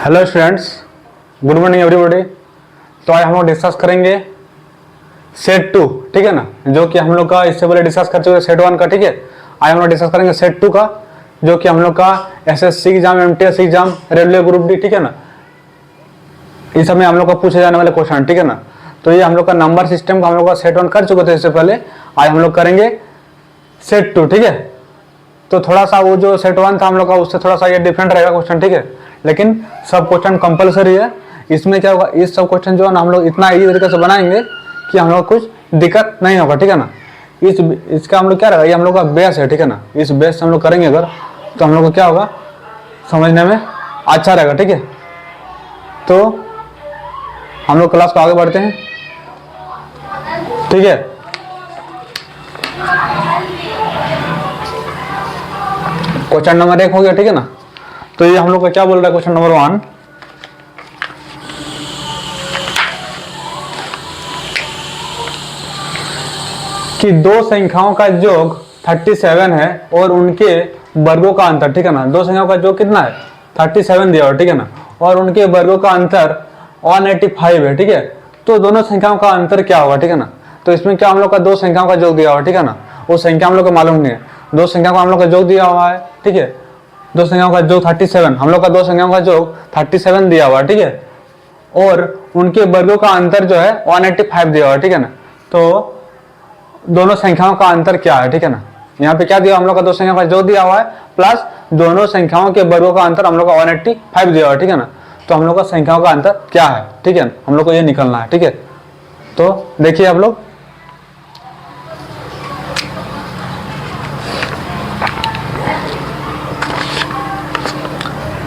Hello students, good morning everybody. तो आज हम लोग डिस्कस करेंगे सेट 2, ठीक है ना, जो कि हम लोग का इससे पहले डिस्कस कर चुके सेट 1 का, ठीक है। आज हम लोग डिस्कस करेंगे सेट 2 का, जो कि हम लोग का SSC exam, MTS exam, railway group D, ठीक है ना, इस समय हम लोग का पूछे जाने वाले क्वेश्चन, ठीक है ना। तो ये हम लोग का नंबर सिस्टम का हम लोग का सेट 1 कर चुके थे इससे पहले। आज हम लोग करेंगे सेट 2, ठीक है। तो थोड़ा सा वो जो सेट 1 था हम लोग का, उससे थोड़ा सा ये डिफरेंट रहेगा क्वेश्चन, ठीक है। लेकिन सब क्वेश्चन कंपलसरी है। इसमें क्या होगा, इस सब क्वेश्चन जो है ना हम लोग इतना इजी तरीके से बनाएंगे कि हम लोग कुछ दिक्कत नहीं होगा, ठीक है ना। इसका हम लोग क्या रहेगा, ये हम लोग का बेस है, ठीक है ना। इस बेस से हम लोग करेंगे अगर, तो हम लोग को क्या होगा, समझने में अच्छा रहेगा, ठीक है। तो हम लोग क्लास को आगे बढ़ते हैं, ठीक है। क्वेश्चन नंबर 1 हो गया, ठीक है ना। तो ये हम लोग का क्या बोल रहा है, क्वेश्चन नंबर 1, कि दो संख्याओं का योग 37 है और उनके वर्गों का अंतर, ठीक है ना। दो संख्याओं का योग कितना है, 37 दिया हुआ, ठीक है ना, और उनके वर्गों का अंतर 185 है, ठीक है। तो दोनों संख्याओं का अंतर क्या होगा, ठीक है ना। तो इसमें क्या हम लोग का दो संख्याओं का योग दिया हुआ, ठीक है ना। वो संख्या हम लोग को मालूम नहीं है, दो संख्याओं का हम लोग का योग दिया हुआ है, ठीक है। दो संख्याओं का योग 37, हम लोग का दो संख्याओं का योग 37 दिया हुआ, ठीक है। और उनके वर्गों का अंतर जो है 185 दिया हुआ, ठीक है ना। तो दोनों संख्याओं का अंतर क्या है, ठीक है ना। यहाँ पे क्या दिया, हम लोग का दो संख्याओं का योग दिया हुआ है प्लस दोनों संख्याओं के वर्गों का अंतर हम लोग का 185 दिया हुआ है, ठीक है ना। तो हम लोग का संख्याओं का अंतर क्या है, ठीक है, हम लोग को ये निकलना है, ठीक है। तो देखिए आप लोग,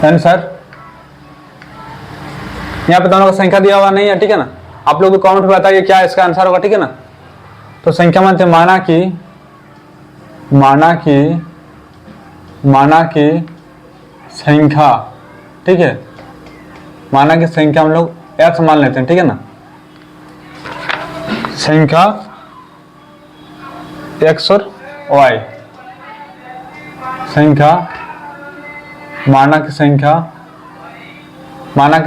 आंसर यहाँ पे दोनों का संख्या दिया हुआ नहीं है, ठीक है ना। आप लोग कमेंट में बताइए क्या इसका आंसर होगा, ठीक है ना। तो संख्या मानते माना कि संख्या, ठीक है, माना कि संख्या हम लोग x मान लेते हैं, ठीक है ना। संख्या x और y, संख्या माना कि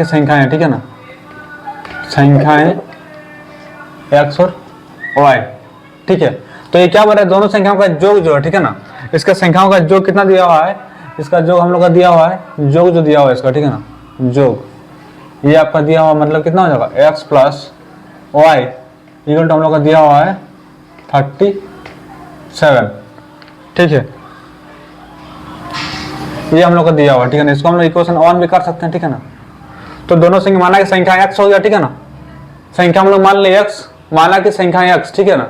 संख्याएं, ठीक है ना, संख्याएं x और y, ठीक है। तो ये क्या बोल रहा है, दोनों संख्याओं का योग जो है, ठीक है ना, इसका संख्याओं का योग कितना दिया हुआ है, इसका योग हम लोग का दिया हुआ है, योग जो दिया हुआ है इसका, ठीक है ना, योग ये आपका दिया हुआ मतलब कितना हो जाएगा, x plus y equal to हम लोग का दिया हुआ है 37, ठीक है। ये हम लोग का दिया हुआ, ठीक है ना। इसको हम लोग इक्वेशन 1 भी कर सकते हैं, ठीक है ना। तो दोनों संख्या माना कि संख्या x हो गया, ठीक है ना। संख्या हम लोग मान लिए x, माना कि संख्या x, ठीक है ना,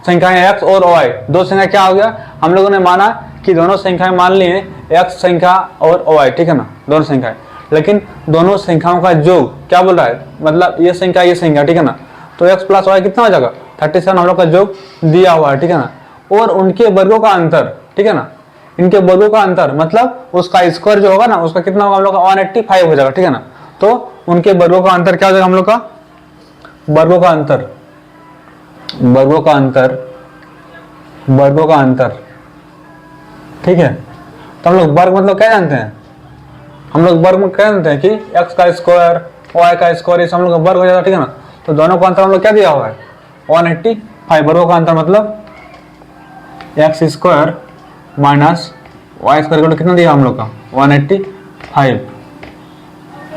संख्याएं x और y, दो संख्या क्या हो गया, हम लोगों ने माना कि दोनों संख्याएं मान लिए x संख्या और y, ठीक है ना, दोनों संख्याएं। लेकिन दोनों संख्याओं का योग क्या बोल रहा है, मतलब ये संख्या, ठीक है ना। तो x प्लस y कितना हो जाएगा, 37 हम लोग का योग दिया हुआ है, ठीक है ना। और उनके वर्गों का अंतर, ठीक है ना, इनके वर्गों का अंतर मतलब उसका स्क्वायर जो होगा ना, उसका कितना होगा हम लोग का 185 हो जाएगा, ठीक है ना। तो उनके वर्गों का अंतर क्या हो जाएगा, हम लोग का वर्गों का अंतर, ठीक है। तो हम लोग वर्ग मतलब क्या जानते हैं, हम लोग वर्ग में क्या जानते हैं कि x का स्क्वायर, y का स्क्वायर, ये सब हम लोग वर्ग हो जाता है, ठीक है ना। तो दोनों का अंतर हम लोग क्या दिया हुआ है, 185, वर्गों का अंतर मतलब x square minus y square को कितना दिया हम लोग का 185,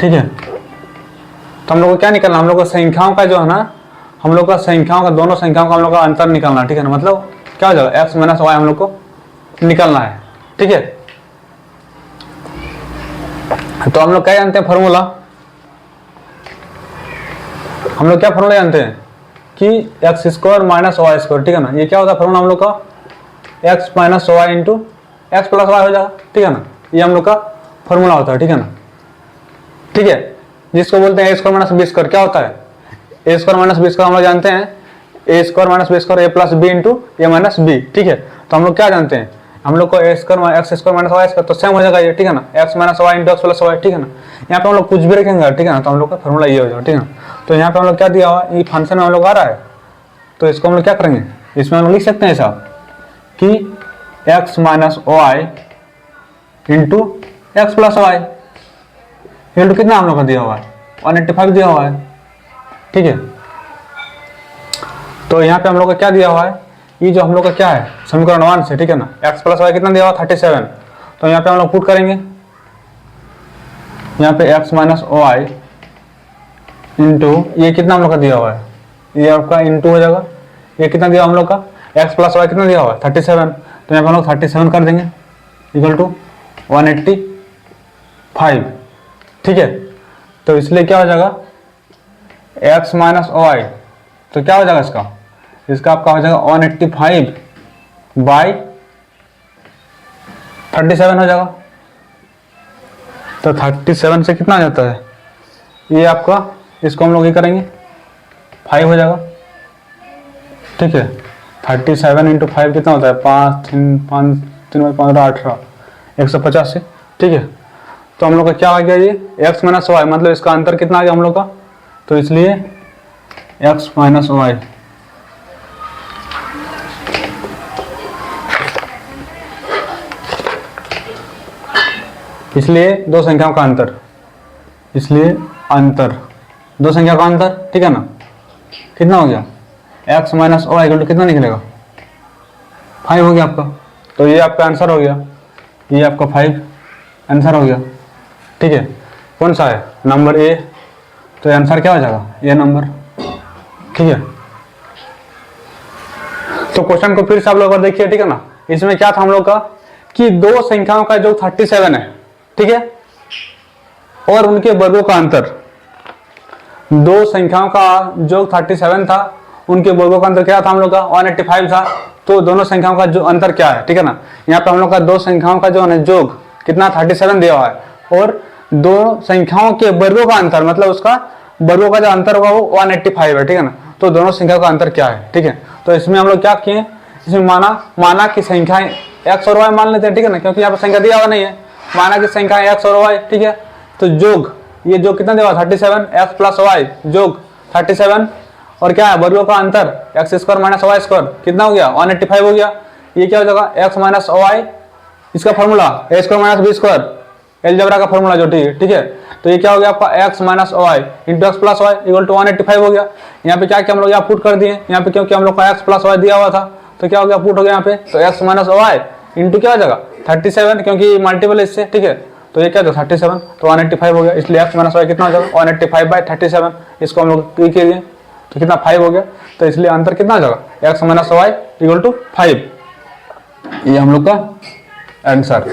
ठीक है। तो हम लोग को क्या निकलना, हम लोग को संख्याओं का जो है ना, हम लोग का संख्याओं का, दोनों संख्याओं का हम लोग का अंतर निकलना, ठीक है ना। मतलब क्या हो जाएगा, x माइनस वाई हम लोग को निकलना है, ठीक है। तो हम लोग क्या जानते हैं फॉर्मूला, हम लोग क्या फॉर्मूला जानते हैं कि x square minus y square, ठीक है ना। ये क्या होता है फॉर्मूला हम लोग का, x minus y into x plus y हो जाएगा, ठीक है ना। ये हम लोग का फॉर्मूला होता है, ठीक है ना, ठीक है। जिसको बोलते हैं ए स्क्वायर माइनस बी स्क्वायर, क्या होता है, ए स्क्वायर माइनस बी स्क्वायर हम लोग जानते हैं, ए स्क्वायर माइनस बी स्क्वायर ए प्लस बी इंटू ए माइनस बी, ठीक है। तो हम लोग क्या जानते हैं, हम लोग को A square x square minus y square तो सेम हो जाएगा ये, ठीक है ना, x minus y into x plus y, ठीक है ना। यहाँ पे हम लोग कुछ भी रखेंगे, ठीक है ना, तो हम लोग का फॉर्मूला ये हो जाएगा, ठीक है ना। तो यहाँ पे हम लोग क्या दिया हुआ, ये फंक्शन में हम लोग आ रहा है, तो इसको हम लोग क्या करेंगे, इसमें हम लोग लिख सकते हैं ऐसा कि x minus y into x plus y, equal to कितना हम लोग का दिया हुआ है 185 दिया हुआ है, ठीक है। तो यहाँ पे हम लोग का क्या दिया हुआ है, ये जो हम लोग का क्या है समीकरण 1 से, ठीक है ना, x प्लस वाई कितना दिया हुआ 37। तो यहाँ पे हम लोग पुट करेंगे, यहाँ पे x माइनस वाई इंटू ये कितना हम लोग का दिया हुआ है, ये आपका इंटू हो जाएगा, ये कितना दिया हम लोग का x प्लस वाई कितना दिया हुआ है 37। तो यहाँ पे हम लोग 37 कर देंगे इक्वल टू 185, ठीक है। तो इसलिए क्या हो जाएगा x माइनस वाई, तो क्या हो जाएगा इसका आपका हो जाएगा 185 बाई 37 हो जाएगा। तो 37 से कितना आ जाता है, ये आपका इसको हम लोग ये करेंगे 5 हो जाएगा, ठीक है। 37 इंटू 5 कितना होता है 5 3 5 3 15 18 185, ठीक है। तो हम लोग का क्या आ गया ये x माइनस वाई, मतलब इसका अंतर कितना आ गया हम लोग का, तो इसलिए x माइनस वाई इसलिए दो संख्याओं का अंतर, इसलिए अंतर दो संख्या का अंतर, ठीक है ना, कितना हो गया x minus y equal to कितना निकलेगा 5 हो गया आपका। तो ये आपका आंसर हो गया, ये आपका 5 आंसर हो गया, ठीक है। कौन सा है नंबर ए, तो आंसर क्या हो जाएगा ये नंबर, ठीक है। तो क्वेश्चन को फिर से आप लोग देखिए, ठीक है ना, इसमें क्या था हम लोग का कि दो संख्याओं का जो 37 है, ठीक है, और उनके वर्गों का अंतर, दो संख्याओं का जो 37 था उनके वर्गों का अंतर क्या था हम लोग का 185 था। तो दोनों संख्याओं का जो अंतर क्या है, ठीक है ना, यहाँ पे हम लोग का दो संख्याओं का जो है जोग कितना 37 दिया हुआ है, और दो संख्याओं के वर्गों का अंतर मतलब उसका वर्गों का जो अंतर होगा वो 185 है, ठीक है ना। तो दोनों संख्या का अंतर क्या है, ठीक है। तो इसमें हम लोग क्या किए, इसमें माना कि संख्याएं x और y मान लेते हैं, ठीक है ना, क्योंकि यहाँ पर संख्या दिया हुआ नहीं है, माना कि संख्या x और y, ठीक है। तो जोग ये जो कितना दिया हुआ 37 x प्लस वाई जोग 37 और क्या है वर्गों का अंतर x square minus y square कितना हो गया 185 हो गया। ये क्या हो जाएगा एक्स माइनस वाई, इसका formula A square minus B square algebra का फॉर्मूला जो ठीक है। तो ये क्या हो गया आपका x minus y into x plus y equal to 185 हो गया। यहाँ पे क्या किया हम लोग यहाँ पुट कर दिए, यहाँ पे क्योंकि हम लोग का एक्स प्लस वाई दिया हुआ था तो क्या हो गया पुट हो गया यहाँ पे, तो एक्स माइनस वाई इंटू क्या हो जाएगा 37 क्योंकि मल्टीपल इससे, ठीक है। तो ये क्या था 37 तो 185 हो गया, इसलिए एक्स माइनस वाई कितना हो जाएगा 185 बाई 37, इसको हम लोग किए तो कितना 5 हो गया। तो इसलिए अंतर कितना आ जाएगा x minus y equal to 5, ये हम लोग का आंसर,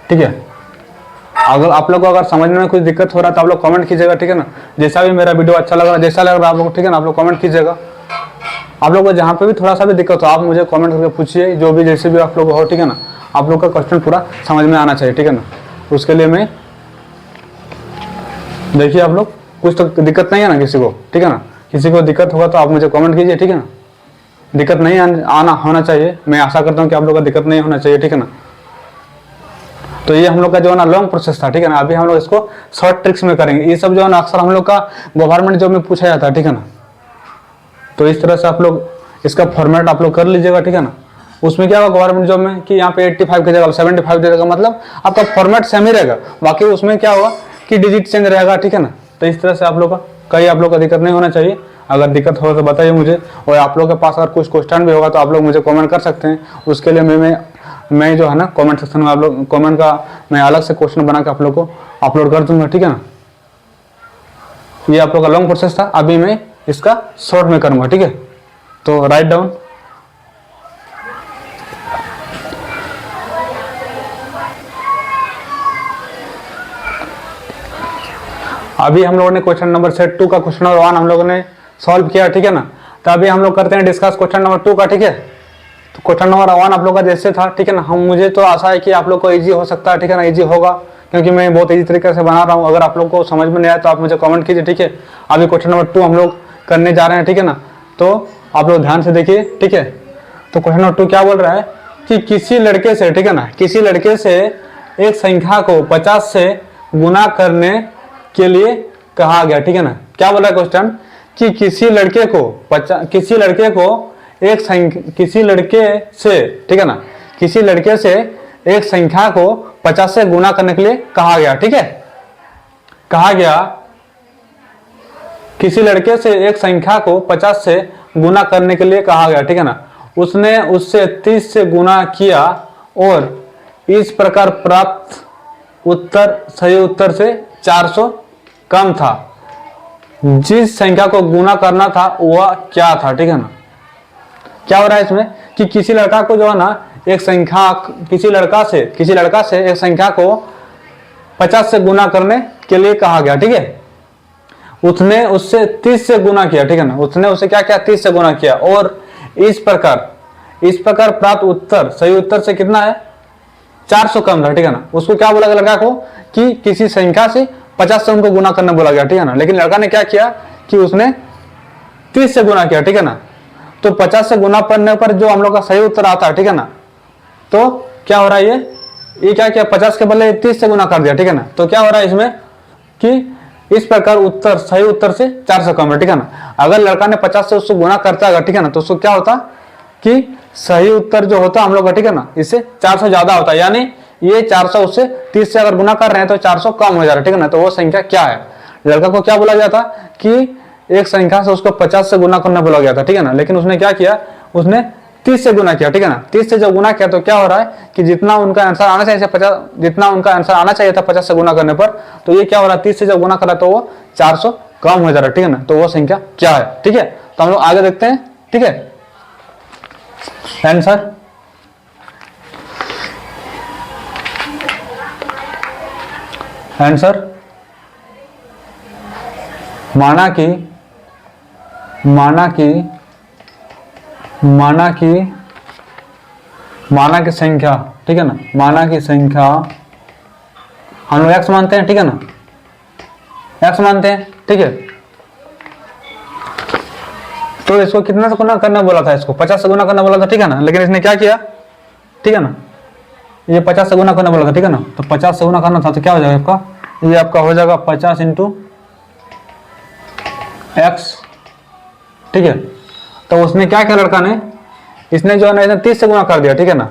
ठीक है। अगर आप लोग को अगर समझने में कुछ दिक्कत हो रहा है तो आप लोग कमेंट कीजिएगा, ठीक है ना। जैसा भी मेरा वीडियो अच्छा लग रहा है, जैसा लग रहा है आप लोग, ठीक है ना, आप लोग कमेंट कीजिएगा। आप लोग को जहाँ पे भी थोड़ा सा भी दिक्कत हो आप मुझे कमेंट करके पूछिए, जो भी जैसे भी आप लोग हो, ठीक है ना। आप लोग का क्वेश्चन पूरा समझ में आना चाहिए, ठीक है ना। उसके लिए मैं देखिए आप लोग कुछ तो दिक्कत नहीं है ना किसी को, ठीक है ना। किसी को दिक्कत होगा तो आप मुझे कमेंट कीजिए, ठीक है ना। दिक्कत नहीं आना होना चाहिए, मैं आशा करता हूँ कि आप लोग का दिक्कत नहीं होना चाहिए, ठीक है ना। तो ये हम लोग का जो है ना लॉन्ग प्रोसेस था, ठीक है ना। अभी हम लोग इसको शॉर्ट ट्रिक्स में करेंगे। ये सब जो है ना अक्सर हम लोग का गवर्नमेंट जॉब में पूछा जाता है, ठीक है ना। तो इस तरह से आप लोग इसका फॉर्मेट आप लोग कर लीजिएगा, ठीक है ना। उसमें क्या होगा गवर्नमेंट जॉब में कि यहाँ पे 85 की जगह 75 दे देगा, मतलब आपका फॉर्मेट सेम ही रहेगा, बाकी उसमें क्या होगा कि डिजिट चेंज रहेगा, ठीक है ना। तो इस तरह से आप लोग का कहीं आप लोग का दिक्कत नहीं होना चाहिए। अगर दिक्कत हो तो बताइए मुझे, और आप लोग के पास अगर कुछ क्वेश्चन भी होगा तो आप लोग मुझे कमेंट कर सकते हैं। उसके लिए मैं जो है ना कमेंट सेक्शन में आप लोग कमेंट का मैं अलग से क्वेश्चन बना के आप लोग को अपलोड कर दूंगा, ठीक है ना। ये आप लोग का लॉन्ग प्रोसेस था, अभी मैं इसका शॉर्ट में करूंगा, ठीक है। तो राइट डाउन अभी हम लोगों ने क्वेश्चन नंबर सेट 2 का क्वेश्चन नंबर 1 हम लोगों ने सॉल्व किया, ठीक है ना। तो अभी हम लोग करते हैं डिस्कस क्वेश्चन नंबर 2 का, ठीक है। तो क्वेश्चन नंबर 1 आप लोग का जैसे था, ठीक है ना। मुझे तो आशा है कि आप लोग को इजी हो सकता है, ठीक है ना, इजी होगा क्योंकि मैं बहुत इजी तरीके से बना रहा हूँ। अगर आप लोग को समझ में नहीं आया तो आप मुझे कमेंट कीजिए, ठीक है। अभी क्वेश्चन नंबर 2 हम लोग करने जा रहे हैं, ठीक है ना। तो आप लोग ध्यान से देखिए, ठीक है। तो क्वेश्चन नंबर 2 क्या बोल रहा है कि किसी लड़के से, ठीक है ना, किसी लड़के से एक संख्या को 50 से गुना करने के लिए कहा गया, ठीक है ना। क्या बोला क्वेश्चन कि किसी लड़के से, ठीक है ना, किसी लड़के से एक संख्या को 50 से गुना करने के लिए कहा गया, ठीक है। कहा गया किसी लड़के से एक संख्या को 50 से गुना करने के लिए कहा गया, ठीक है ना। उसने उससे 30 से गुना किया और इस प्रकार प्राप्त उत्तर सही उत्तर से 400 कम था। जिस संख्या को गुना करना था वह क्या था, ठीक है ना। क्या हो रहा है इसमें कि किसी लड़का को जो है ना एक संख्या, किसी लड़का से एक संख्या को 50 से गुना करने के लिए कहा गया, ठीक है। उसने उससे 30 से गुना किया, ठीक है ना। उसने उससे क्या किया, 30 से गुना किया और इस प्रकार प्राप्त उत्तर सही उत्तर से कितना है, 400 कम था, ठीक है ना। उसको क्या बोला गया लड़का को कि किसी संख्या से 50 से उनको गुना करने बोला गया, ठीक है ना। लेकिन लड़का ने क्या किया कि उसने 30 से गुना किया, ठीक है ना। तो 50 से गुना करने पर जो हम लोग का सही उत्तर आता है, ठीक है ना, तो क्या हो रहा है ये क्या किया, 50 के बदले 30 से गुना कर दिया, ठीक है ना। तो क्या हो रहा है इसमें कि इस प्रकार उत्तर सही उत्तर से 400 कम है, ठीक है ना। अगर लड़का ने 50 से उसको गुना करता है, ठीक है ना, तो उसको क्या होता कि सही उत्तर जो होता हम लोग का, ठीक है ना, इससे 400 ज्यादा होता है। यानी ये 400 उससे 30 से अगर गुना कर रहे हैं तो 400 कम हो जा रहा है, ठीक है ना। तो वो संख्या क्या है, लड़का को क्या बोला गया था कि एक संख्या से उसको 50 से गुना करना बोला गया था, ठीक है ना। लेकिन उसने क्या किया, उसने 30 से गुना किया, ठीक है ना। 30 से जब गुना किया तो क्या हो रहा है कि जितना उनका आंसर आना चाहिए 50, जितना उनका आंसर आना चाहिए था 50 से गुना करने पर, तो ये क्या हो रहा है 30 से जब गुना करा तो वो 400 कम हो जा रहा है, ठीक है ना। तो वो संख्या क्या है, ठीक है। तो हम लोग आगे देखते हैं, ठीक है। आंसर माना की संख्या, ठीक है ना। माना की संख्या हम लोग x मानते हैं, ठीक है ना, x मानते हैं, ठीक है। तो इसको कितना से गुना करना बोला था, इसको 50 से गुना करना बोला था, ठीक है ना। लेकिन इसने क्या किया, ठीक है ना, ये 50 से गुना करना बोला था, ठीक है ना। तो 50 से गुना करना था तो क्या हो जाएगा आपका, ये आपका हो जाएगा 50 इंटू x, ठीक है। तो उसने क्या किया लड़का ने, इसने जो है ना इसने 30 से गुना कर दिया, ठीक है ना।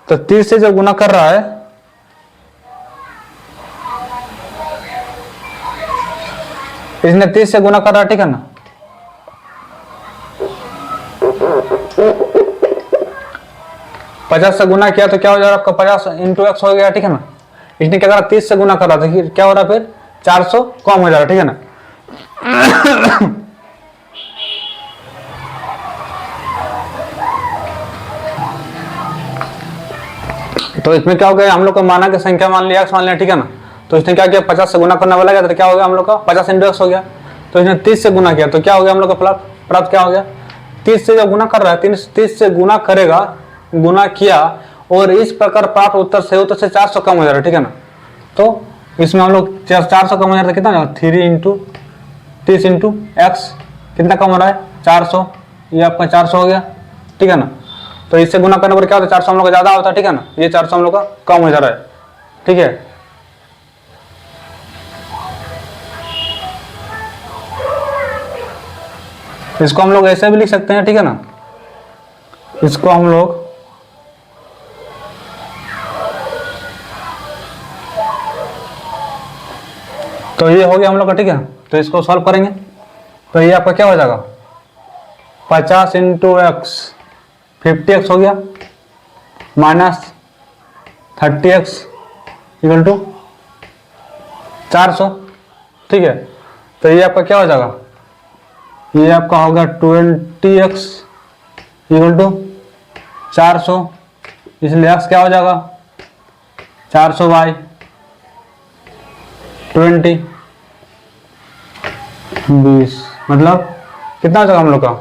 तो 30 से जब गुना कर रहा है, इसने 30 से गुना कर रहा है, ठीक है ना। पचास से गुना किया तो क्या हो जाएगा आपका 50 इंटू एक्स हो गया, ठीक है ना। इसने क्या करा 30 से गुना कर रहा था, क्या हो रहा फिर 400 कम हो जा रहा, ठीक है ना। तो इसमें क्या हो गया, हम लोग को माना की संख्या मान लिया x मान लिया, ठीक है ना। तो इसने क्या किया 50 से गुना करना वाला गया तो क्या हो गया हम लोग का 50 इंटू एक्स हो गया। तो इसने 30 से गुना किया तो क्या हो गया हम लोग का प्राप्त क्या हो गया, 30 से जब गुना कर रहा है 30 से गुना करेगा, गुना किया और इस प्रकार प्राप्त उत्तर से उत्तर से 400 कम हो जा रहा है, ठीक है ना। तो इसमें हम लोग 400 कम हो जा रहा है, कितना होगा 3 इंटू 30 इंटू एक्स, कितना कम हो रहा है 400, ये आपका 400 हो गया, ठीक है ना। तो इससे गुना करने पर क्या होता है 400 हम लोग का ज्यादा होता है, ठीक है ना। ये 400 हम लोग का कम हो जा रहा है, ठीक है। इसको हम लोग ऐसे भी लिख सकते हैं, ठीक है ना। इसको हम लोग तो ये हो गया हम लोग का, ठीक है। तो इसको सॉल्व करेंगे तो ये आपका क्या हो जाएगा 50 इंटू एक्स 50x हो गया माइनस 30x इक्वल टू 400, ठीक है। तो ये आपका क्या हो जाएगा, ये आपका होगा 20x इक्वल टू 400, इसलिए x क्या हो जाएगा 400 बाई 20 20, मतलब कितना हो जाएगा हम लोग का,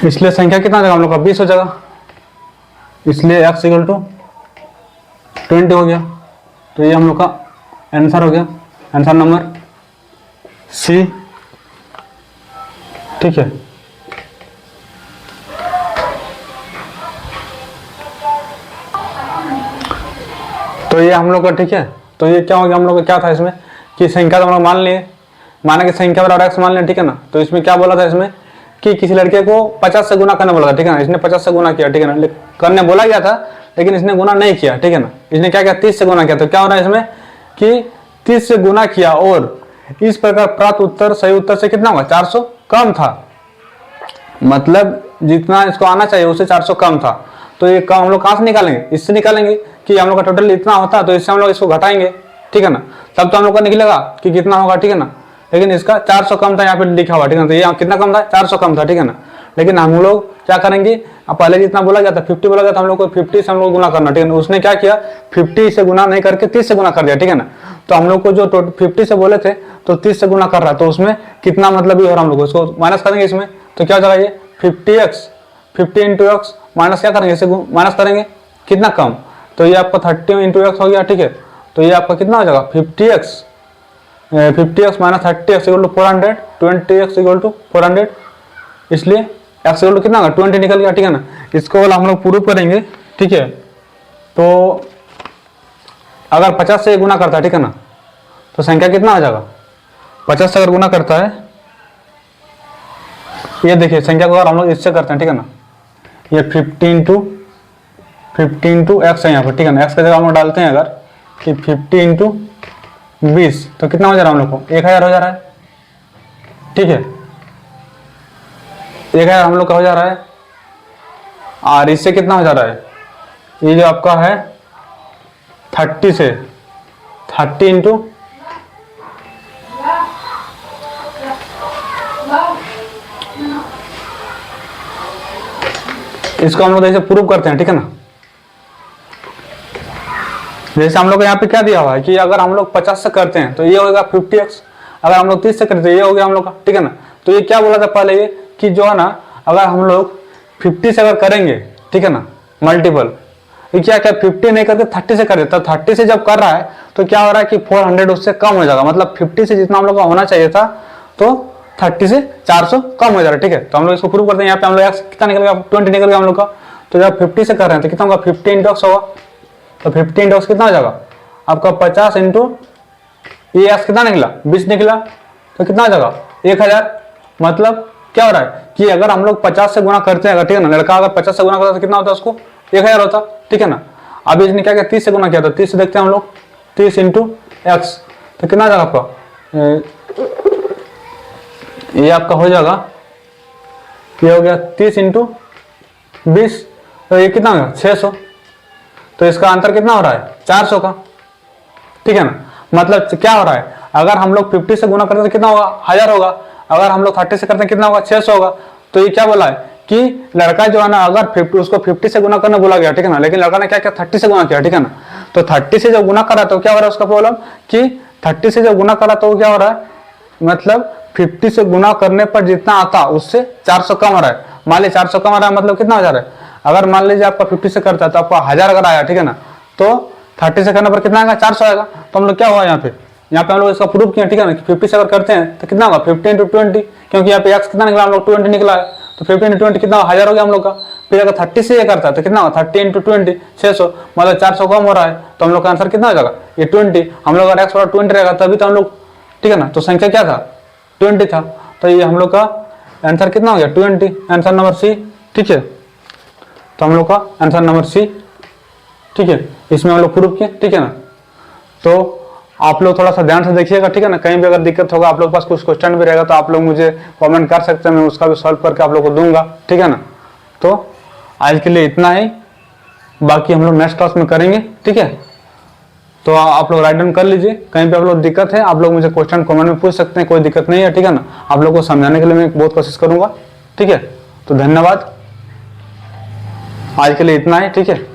इसलिए संख्या कितना हो जाएगा हम लोग का 20 हो जाएगा, इसलिए x इक्वल टू 20 हो गया। तो ये हम लोग का आंसर हो गया, आंसर नंबर सी, ठीक है। तो ये हम लोग का, ठीक है। तो ये क्या हो गया हम लोग का, क्या था इसमें कि संख्या तो हम लोग मान लिए, माना कि संख्या बराबर x मान लिया, ठीक है ना। तो इसमें क्या बोला था इसमें कि किसी लड़के को 50 से गुना करने बोला था, ठीक है ना। इसने 50 से गुना किया, ठीक है ना, करने बोला गया था लेकिन इसने गुना नहीं किया, ठीक है ना। इसने क्या किया 30 से गुना किया। तो क्या हो रहा है इसमें कि 30 से गुना किया और इस प्रकार प्राप्त उत्तर सही उत्तर से कितना होगा, 400 कम था। मतलब जितना इसको आना चाहिए उससे 400 कम था। तो ये कम हम लोग कहाँ से निकालेंगे, इससे निकालेंगे कि हम लोग का टोटल इतना होता है, तो इससे हम लोग इसको घटाएंगे, ठीक है ना। तब तो हम लोग का निकलेगा कि कितना होगा, ठीक है ना। लेकिन इसका 400 कम था, यहाँ पे लिखा हुआ, ठीक है ना। तो ये कितना कम था, 400 कम था, ठीक है ना। लेकिन हम लोग क्या करेंगे, अब पहले जितना बोला गया था 50 बोला गया था, हम लोग को 50 से हम लोग गुना करना, ठीक है ना। उसने क्या किया, 50 से गुना नहीं करके 30 से गुना कर दिया, ठीक है ना। तो हम लोग को जो 50 से बोले थे तो 30 से गुना कर रहा है, तो उसमें कितना मतलब ही हो रहा है, हम लोग उसको माइनस करेंगे इसमें, तो क्या हो जाएगा ये 50x, 50 इंटू एक्स माइनस क्या करेंगे, इसे माइनस करेंगे कितना कम, तो ये आपका 30 इंटू एक्स हो गया, ठीक है। तो ये आपका कितना हो जाएगा 50x minus 30x equal to 400, 20x equal to 400, इसलिए x इक्वल टू कितना होगा 20 निकल गया, ठीक है ना। इसको वाला हम लोग प्रूव करेंगे, ठीक है। तो अगर 50 से गुना करता है, ठीक है ना, तो संख्या कितना आ जाएगा, 50 से अगर गुना करता है, ये देखिए संख्या को अगर हम लोग इससे करते हैं, ठीक है ना, ये 50 इंटू एक्स है यहाँ पर, ठीक है ना। एक्स की जगह हम लोग डालते हैं अगर कि 50 इंटू 20, तो कितना हो जा रहा है हम लोग को 1000 हो जा रहा है, ठीक है। 1000 हम लोग का हो जा रहा है, और इससे कितना हो जा रहा है, ये जो आपका है 30 से 30 इंटू इसको हम लोग ऐसे प्रूव करते हैं, ठीक है ना। जैसे हम लोग यहाँ पे क्या दिया हुआ है कि अगर हम लोग 50 से करते हैं तो ये होगा 50x, अगर हम लोग 30 से करते हैं ये हो गया हम लोग का, ठीक है ना। तो ये क्या बोला था पहले, ये कि जो है ना अगर हम लोग 50 से अगर करेंगे, ठीक है ना, मल्टीपल, ये क्या क्या 50 नहीं करके 30 से कर देता, 30 से जब कर रहा है तो क्या हो रहा है कि 400 उससे कम हो जाएगा, मतलब 50 से जितना हम लोग का होना चाहिए था तो 30 से 400 कम हो जा रहा है, ठीक है। तो हम लोग इसको प्रूव करते हैं, यहाँ पे हम लोग कितना निकल गया 20 निकल गया हम लोग का। तो जब 50 से कर रहे हैं तो कितना होगा 50 इंटू एक्स होगा, तो 50 इंटू एक्स कितना हो जाएगा आपका 50 इंटू ये एक्स कितना निकला 20 निकला, तो कितना हो जाएगा 1000। मतलब क्या हो रहा है कि अगर हम लोग 50 से गुना करते हैं, ठीक है ना, लड़का अगर 50 से गुना करता तो कितना होता है उसको 1000 होता, ठीक है ना। अब इसने क्या किया 30 से गुना किया, तो 30 से देखते हैं हम लोग 30 इंटू एक्स, तो कितना आ जाएगा आपका, ये आपका हो जाएगा, ये हो गया 30 इंटू 20, तो ये कितना होगा 600, तो इसका आंसर कितना हो रहा है 400 का, ठीक है ना। मतलब क्या हो रहा है, अगर हम लोग 50 से गुना करते हैं तो कितना होगा 1000 होगा, अगर हम लोग 30 से करते हैं कितना होगा 600 होगा। तो ये क्या बोला है कि लड़का जो है ना अगर 50 उसको 50 से गुना करने बोला गया, ठीक है ना, लेकिन लड़का ने क्या किया 30 से गुना किया, ठीक है ना। तो 30 से जब गुना करा तो क्या हो रहा है उसका प्रॉब्लम कि 30 से जब गुना करा तो क्या हो रहा है, मतलब 50 से गुना करने पर जितना आता उससे 400 कम हो रहा है। मान लीजिए 400 कम आ रहा है, मतलब कितना हो जा रहा है, अगर मान लीजिए आपका 50 से करता है तो आपका 1000 अगर आया, ठीक है ना, तो 30 से करने पर कितना आएगा 400 आएगा। तो हम लोग क्या हुआ यहाँ पे हम लोग इसका प्रूफ किया, ठीक है ना, 50 से अगर करते हैं तो कितना होगा 50 इंटू 20, क्योंकि यहाँ पे एक्स कितना निकला हम लोग 20 निकला है, तो 50 इंटू 20 कितना 1000 हो गया हम लोग का। फिर अगर 30 से ये करता है तो कितना होगा 30 इंटू 20 600, मतलब 400 कम हो रहा है, तो हम लोग का आंसर कितना हो जाएगा ये 20। हम लोग अगर एक्स बराबर 20 रहेगा तभी तो हम लोग, ठीक है ना, तो संख्या क्या था 20 था, तो ये हम लोग का आंसर कितना हो गया 20, आंसर नंबर सी, ठीक है। तो हम लोग का आंसर नंबर सी, ठीक है, इसमें हम लोग प्रूफ किए, ठीक है ना। तो आप लोग थोड़ा सा ध्यान से देखिएगा, ठीक है ना, कहीं भी अगर दिक्कत होगा आप लोग के पास कुछ क्वेश्चन भी रहेगा तो आप लोग मुझे कमेंट कर सकते हैं, मैं उसका भी सॉल्व करके आप लोग को दूंगा, ठीक है ना। तो आज के लिए इतना ही, बाकी हम लोग नेक्स्ट क्लास में करेंगे, ठीक है। तो आप लोग राइट डाउन कर लीजिए, कहीं पे आप लोग दिक्कत है आप लोग मुझे क्वेश्चन कमेंट में पूछ सकते हैं, कोई दिक्कत नहीं है, ठीक है ना। आप लोग को समझाने के लिए मैं बहुत कोशिश करूंगा, ठीक है। तो धन्यवाद, आज के लिए इतना ही, ठीक है।